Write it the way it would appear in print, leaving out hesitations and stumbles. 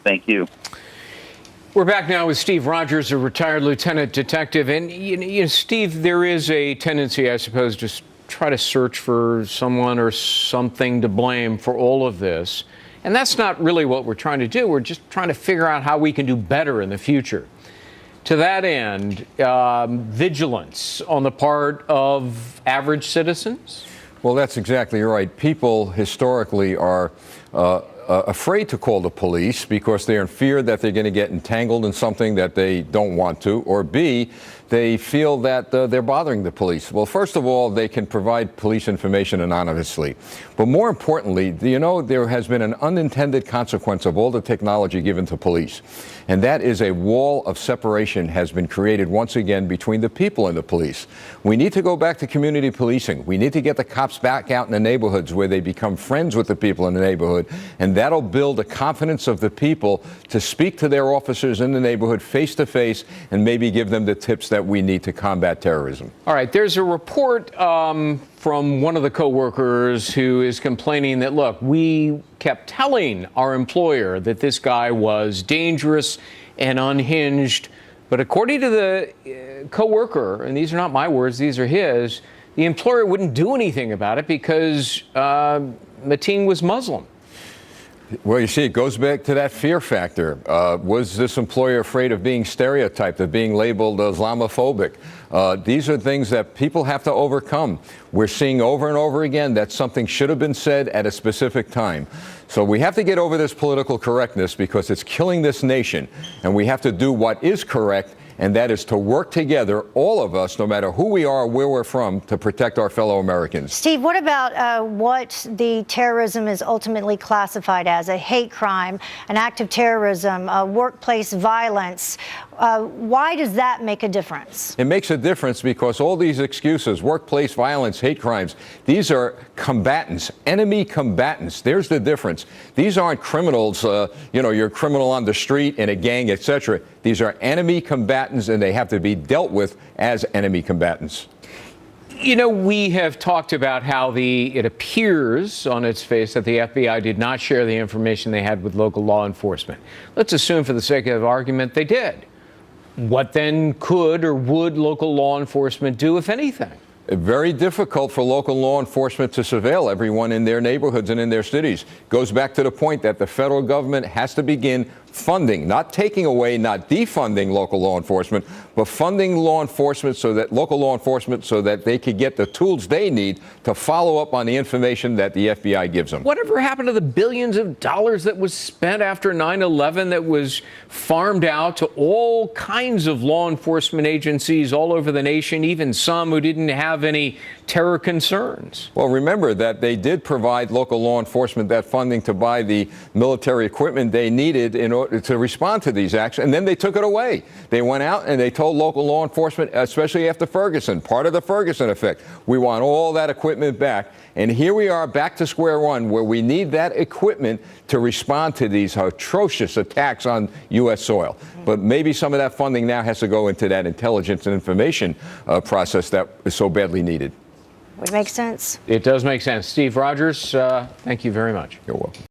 Thank you. We're back now with Steve Rogers, a retired lieutenant detective. And, Steve, there is a tendency, I suppose, to try to search for someone or something to blame for all of this. And that's not really what we're trying to do. We're just trying to figure out how we can do better in the future. To that end, vigilance on the part of average citizens? Well, that's exactly right. People historically are afraid to call the police because they're in fear that they're going to get entangled in something that they don't want to, or B, they feel that they're bothering the police. Well, first of all, they can provide police information anonymously. But more importantly, there has been an unintended consequence of all the technology given to police. And that is a wall of separation has been created once again between the people and the police. We need to go back to community policing. We need to get the cops back out in the neighborhoods where they become friends with the people in the neighborhood. And that'll build the confidence of the people to speak to their officers in the neighborhood face to face and maybe give them the tips that we need to combat terrorism. All right. There's a report from one of the co-workers who is complaining that, look, we kept telling our employer that this guy was dangerous and unhinged. But according to the co-worker, and these are not my words, these are his, the employer wouldn't do anything about it because Mateen was Muslim. Well, you see, it goes back to that fear factor. Was this employer afraid of being stereotyped, of being labeled Islamophobic? These are things that people have to overcome. We're seeing over and over again that something should have been said at a specific time. So we have to get over this political correctness because it's killing this nation, and we have to do what is correct, and that is to work together, all of us, no matter who we are or where we're from, to protect our fellow Americans. Steve, what about what the terrorism is ultimately classified as, a hate crime, an act of terrorism, workplace violence? Why does that make a difference? It makes a difference because all these excuses, workplace violence, hate crimes, these are combatants, enemy combatants. There's the difference. These aren't criminals, you're a criminal on the street in a gang, etc. These are enemy combatants, and they have to be dealt with as enemy combatants. We have talked about how it appears on its face that the FBI did not share the information they had with local law enforcement. Let's assume for the sake of argument they did. What then could or would local law enforcement do, if anything? Very difficult for local law enforcement to surveil everyone in their neighborhoods and in their cities. Goes back to the point that the federal government has to begin funding, not taking away, not defunding local law enforcement, but funding local law enforcement so that they could get the tools they need to follow up on the information that the FBI gives them. Whatever happened to the billions of dollars that was spent after 9/11 that was farmed out to all kinds of law enforcement agencies all over the nation, even some who didn't have any terror concerns? Well, remember that they did provide local law enforcement that funding to buy the military equipment they needed in order to respond to these acts, and then they took it away. They went out and they told local law enforcement, especially after Ferguson, part of the Ferguson effect, we want all that equipment back. And here we are back to square one, where we need that equipment to respond to these atrocious attacks on U.S. soil. But maybe some of that funding now has to go into that intelligence and information process that is so badly needed. Would make sense. It does make sense. Steve Rogers, thank you very much. You're welcome.